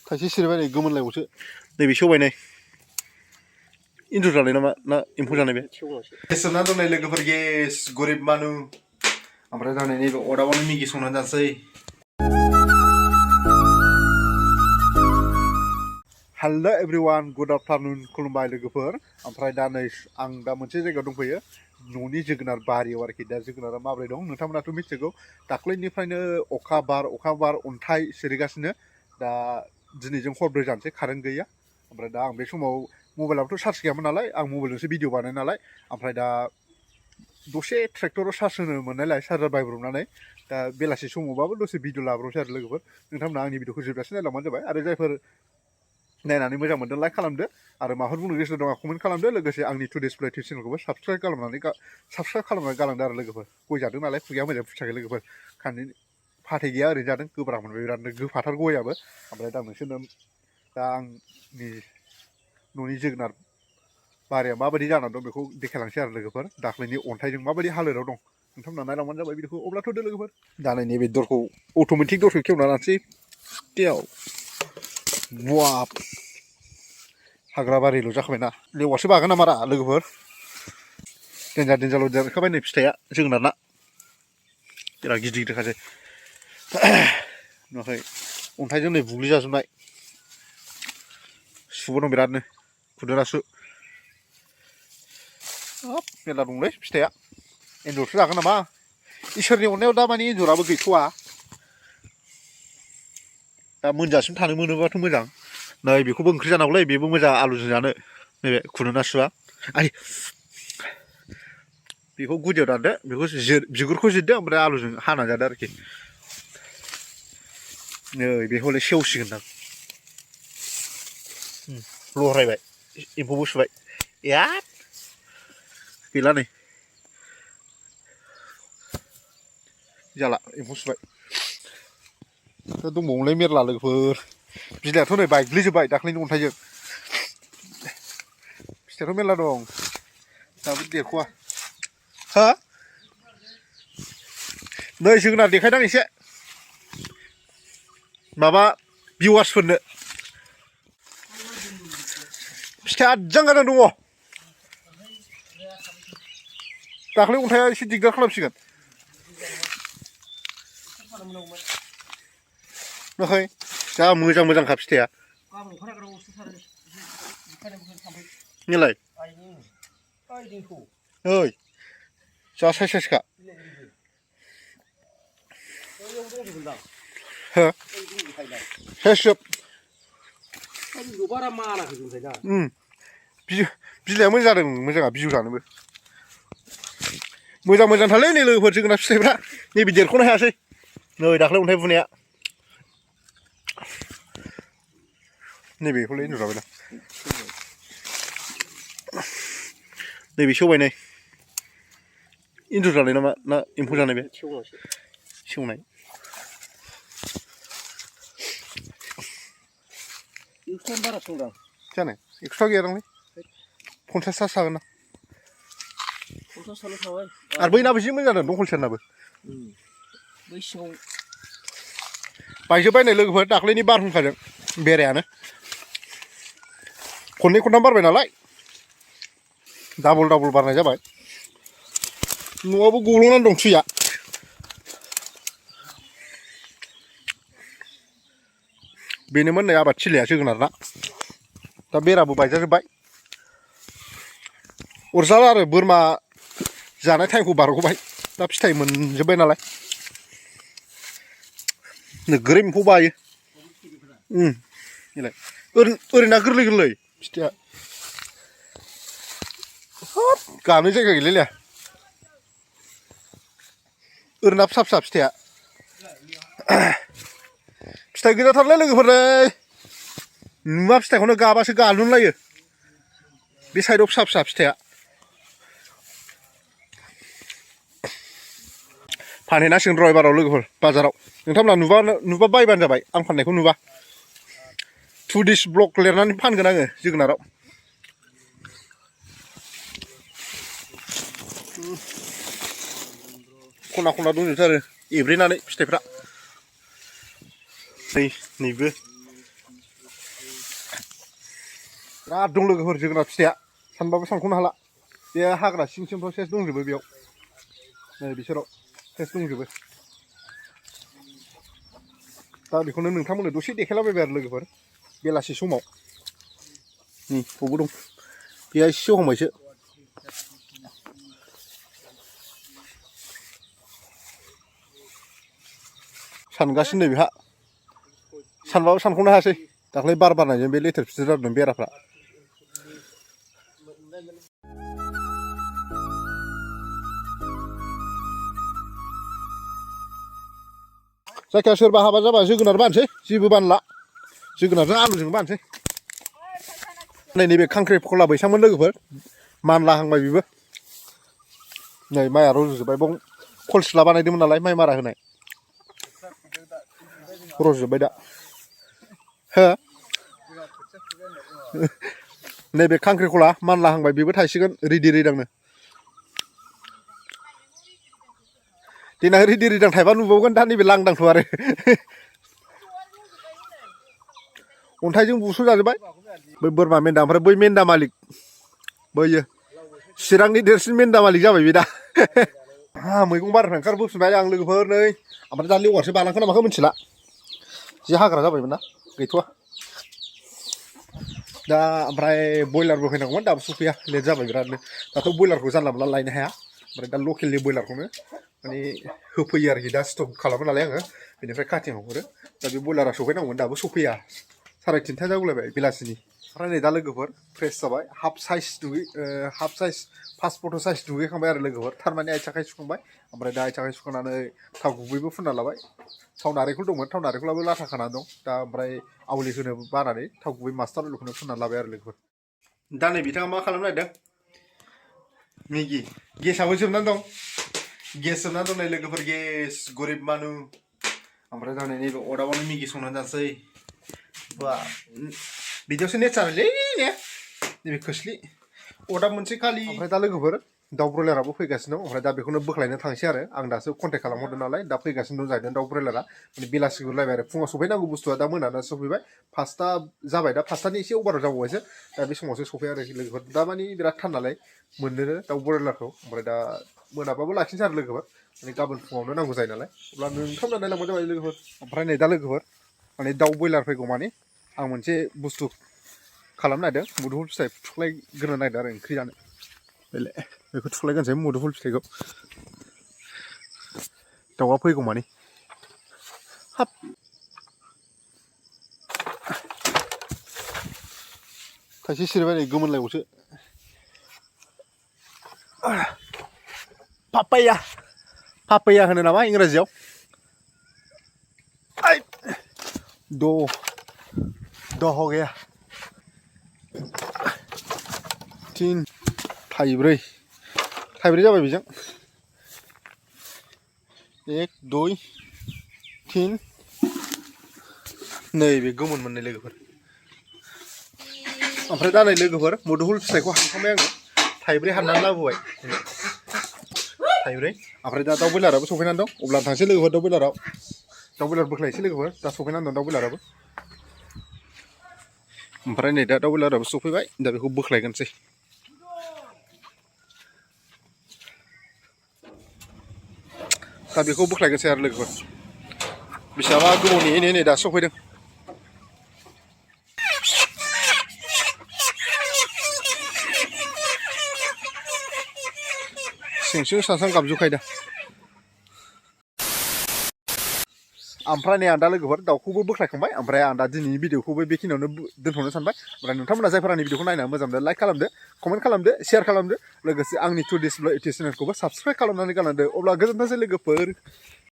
थाइसे सिरिबाय नै गोमोनलायबावसो नैबे सेवबाय नै एन्जर जानाय नामा ना एम्फौ जानाय बे सोमना दोननाय लोगोफोर गेस गरिब मानु ओमफ्राय दा नैबे अदाबावनो मेगि संनानै जानोसै हेल' एभ्रिवान गुड आफ्टारनुन खुलुमबाय लोगोफोर ओमफ्राय दा नै आं दा मोनसे जायगायाव दंफैयो न'नि जोगोनार बारियाव आरोखि दा जोगोनारा माबोरै दं नोंथांमोनाथ' मिथिगौ दाख्लैनिफ्रायनो अखा बार अन्थाइ सिरिगासिनो दा दिनैजों हरब्रै जानोसै कारेन्ट गैया ओमफ्राय दा आं बे समाव मबाइलावथ' चार्ज गैयामोन नालाय आं मबाइलजोंसो भिडिअ बानाय नालाय ओमफ्राय दा दसे ट्रेक्टराव चार्ज होनो मोननायलाय चार्जार बायब्रबनानै दा बेलासि समावबाबो दसे भिडिअ लाब्रबसै आरो लोगोफोर नोंथांमोना आंनि भिडिअखौ जोबजासिम नायलांबानो जाबाय आरो जायफोर नायनानै मोजां मोनदों लाइक खालामदो आरो माबाफोर बुंनो गोसो दं कमेन्ट खालामदो लोगोसे आंनि टुडेस प्ले टिभि चेनेलखौबो साबस्क्राइब खालामनानै गालांदो आरो लोगोफोर गय जादों नालाय खुगाया मोजां फुथाखै लोगोफोर खानि फाथै गैया ओरैनो जादों गोब्राब मोनबाय बिरादनो गोफाथार गयाबो ओमफ्राय दा नोंसोरनो दा आंनि न'नि जोगोनार बारिया माबायदि जानानै दं बेखौ देखायलांसै आरो लोगोफोर दाख्लैनि अन्थाइजों माबायदि हालोदाव दं नोंथांमोना नायलांबानो जाबाय भिडिअखौ अब्लाथ' लोगोफोर दा नैबे दरखौ अट'मेटिक दरखौ खेवना लानोसै टियाव वाप हाग्रा बारिल' जाखाबायना लेवारसो बागोन नामारा लोगोफोर देन्जारल' देरखाबाय नै फिथाइया जोगोनारना बिराद गिदिर गिदिरखासै नुवाखै अन्थाइजों नै बुग्लि जाजोबनाय सुबो दं बिरादनो खुदुरा सु हाब मेरला दंलै फिथाइया एन्जरसो जागोन नामा इसोरनि अननायाव दा माने एन्जराबो गैथ'वा दा मोनजासिम थानो मोनोबाथ' मोजां नै बेखौबो ओंख्रि जानांगौलै बेबो मोजां आलुजों जानो नैबे खुदुना सुआ आइ बेखौ गुदियाव दानदो बेखौ बिगुरखौ जिरदो ओमफ्राय आलुजों हाना जादो आरोखि नै बे हले सेवसिगोनदां लहरायबाय एम्फौबो सुबाय याद गैला नै जाला एम्फौ सुबाय दा दंबावोलै मेरला लोगोफोर बिलाइआथ' नै बायग्लिजोब्बाय दाख्लैनि अन्थाइजों फिथाइआथ' मेरला दं दाबो देरख'वा हा नै जोगोनार देखायदां एसे माबा भिउवार्सफोरनो फिथाइआ आजां गाजां दङ दाख्लै अन्थाइआ एसे दिगदार खालामसिगोन नुवाखै जा मोजांखा फिथाइया नोंलाय ओइ जा साइसखा हो सेसजोब बिलाइआ मोजां जादों मोजाङा बिजौ जानोबो मोजांथारलै नै लोगोफोर जोगोनार फिथाइफ्रा नैबे देरख'नो हायासै नै दाख्लै अन्थाइ बुनाया नैबेखौलाय एन्जर जाबायना नैबे सेवबाय नै एन्जर जानाय नामा ना एम्फौ जानाय बे सेवनाय जानो 100 गैयादांलै 50 जागोन ना आरो बैनाबो जि मोजां जादों दंखल सेरनाबो बायजोब्बाय नै लोगोफोर दाख्लैनि बारहुंखाजों बेरायानो खननै खनथाम बारबाय नालाय डाबल बारनाय जाबाय न'आवबो गलंनानै दं थैया बेनोमोन नै आबाद थिलिया जोगोनारना दा बेराबो बायजाजोब्बाय अरजाला आरो बोरमा जानाय टाइमखौ बारग'बाय दा फिथाइ मोनजोब्बाय नालाय नोगोर एम्फौ बायो बेलाय ओरैना गोरलै फिथाइया हाब गानो जायगा गैलायलाया ओरैना फिसा फिथाइया फिथाइ गोजाथारलै लोगोफोरलै नुवा फिथाइखौनो गाबासो गालुनलायो बे साइडआव फिसा फिथाइया फानहैनांसिगोन र' एबाराव लोगोफोर बाजाराव नोंथांमोना नुबा बायबानो जाबाय आं फाननायखौ नुबा टुडिस ब्लग लिरनानै फानगोन आङो जोगोनाराव खना दंजोबथारो एब्रेनानै फिथाइफ्रा नैबो बिराद दं लोगोफोर जोगोनार फिथाइया सानबाबो सानख'नो हाला बे हाग्रा सिं सिंफ्राव सेस दंजोबो बेयाव नै बिसोराव सेस दंजोबो दा बेखौनो नोंथांमोननो दसे देखायलाबायबाय आरो लोगोफोर बेलासि समाव नै बबाव दं बेहा एसे सेवहांबायसो सानगासिनो बेहा सानबाबो सानख'नो हायासै दाख्लै बार बारनायजों बे लेथेर फिथेर जादों बेराफ्रा जायखिया सोरबा हाबा जाबा जोगोनार बानोसै जेबो बानला जोगोनारजों आलुजों बानोसै नै नैबे खांख्रिखला बैसांमोन लोगोफोर मानलाहांबाय बेबो नै माइआ रज'जोब्बाय बाव खलसिला बानायदोंमोन नालाय माइ मारा होनाय रज'जोब्बाय दा हो नैबे खांख्रिखला मानलाहांबाय बेबो थायसिगोन रिदि रिदांनो देनां रिदि रिदां थायबा नुबावगोन दा नैबे लांदांथ' आरो अन्थाइजों बुस' जाजोब्बाय बै बोरमा मेन्दा ओमफ्राय बै मेन्दा मालिक बैयो चिरांनि देरसिन मेन्दा मालिक जाबाय बे दा मैगं बारिनिफ्राय ओंखारबोफिनबाय आं लोगोफोर नै ओमफ्राय दा लेवारसो बालांखो ना माखो मिथिला जे हाग्रा जाबायमोन ना गैथ'वा दा ओमफ्राय बयलारबो फैनांगौमोन दाबो सफैया लेट जाबाय बिरादनो दाथ' बयलारखौ जानला मोनला लायनो हाया ओमफ्राय दा लकेलनि बयलारखौनो माने होफैयो आरोखि दा स्टक खालामो नालाय आङो बेनिफ्राय काटिंआव हरो दा बे बयलारा सफैनांगौमोन दाबो सफैया 3:30 जागौलायबाय बेलासिनि ओमफ्राय नै दा लोगोफोर फ्रेस जाबाय हाफ साइज पासपट साइज दुगैखांबाय आरो लोगोफोर थारमाने आथिं आखाइ सुखांबाय ओमफ्राय दा आथिं आखाइ सुखांनानै थाव गुबैबो फुनना लाबाय थाव नारेंखल दंमोन थाव नारेंखलाबो लाथा खाना दं दा ओमफ्राय आवलि होनो बानानै थाव गुबै मास्टार अइलखौनो फुनना लाबाय आरो लोगोफोर दा नै बिथाङा मा खालामनो नागिरदों मेगि गेसाबो जोबनानै दं गेस जोबनानै दं नै लोगोफोर गेस गरिब मानु ओमफ्राय दा नै नैबे अदाबावनो मेगि संनानै जानोसै बा बिदियावसो नेचारेलै ने नैबे खोस्लि अदाब मोनसे खालि ओमफ्राय दा लोगोफोर दाउ ब्रयलाराबो फैगासिनो दं ओमफ्राय दा बेखौनो बोख्लायनो थांसै आरो आं दासो कन्टेक्ट खालामहरदों नालाय दा फैगासिनो दं जाहैदों दाउ ब्रयलारा माने बेलासि गुरलायबाय आरो फुङाव सफैनांगौ बुस्थुआ दा मोनानासो सफैबाय 5टा जाबाय दा 5टानि एसे अभार जाबावबायसो दा बे समावसो सफैया आरो लोगोफोर दा माने बिराद थान्दालाय मोननोनो दाउ ब्रयलारखौ ओमफ्राय दा मोनाबाबो लाखिनोसै आरो लोगोफोर माने गाबोन फुङावनो नांगौ जायो नालाय अब्ला नोंथांमोना नायलांबानो जाबाय लोगोफोर ओमफ्राय नै दा लोगोफोर माने दाउ ब्रयलार फैगौ माने आं मोनसे बुस्थु खालामनो नागिरदों मुदुफुल फिथाइ थुख्लायग्रोनो नागिरदों आरो ओंख्रि जानो बेखौ थुख्लायग्रोनोसै मुदुफुल फिथाइखौ दाउआ फैगौ माने हाब थाइसे सिरिबाय नै गोमोनलायबावसो पापाया होनो नामा इंराजियाव द हो गया 3 थाइब्रै जाबाय बेजों 1 2 3 नै बे गोमोन मोननै लोगोफोर ओमफ्राय दा नै लोगोफोर मुदुफुल फिथाइखौ हानखांबाय आङो थाइब्रै हाननानै लाबोबाय थाइब्रै ओमफ्राय दा दाउ ब्रयलाराबो सफैनानै दं अब्ला थांसै लोगोफोर दाउ ब्रयलार बोख्लायसै लोगोफोर दा सफैनानै दं दाउ ब्रयलाराबो ओमफ्राय नै दा दाउ ब्रयलाराबो सफैबाय दा बेखौ बोख्लायगोनसै दा बेखौ बोख्लायगोनसै आरो लोगोफोर बेसेबांबा गोबाव नेयै नै दासो सफैदों सिं सासां गाबजोबखायो दा ओमफ्राय नै आं दा लोगोफोर दाउखौबो बोख्लायखांबाय ओमफ्राय आं दा दिनैनि भिडिअखौबो बेखिनियावनो दोनथ'नो सानबाय ओमफ्राय नोंथांमोना जायफोर आंनि भिडिअखौ नायनानै मोजां मोनो लाइक खालामदो कमेन्ट खालामदो शेयार खालामदो लोगोसे आंनि टुडिस चेनेलखौबो साबस्क्राइब खालामनानै गालांदो अब्ला गोजोनथोंसै लोगोफोर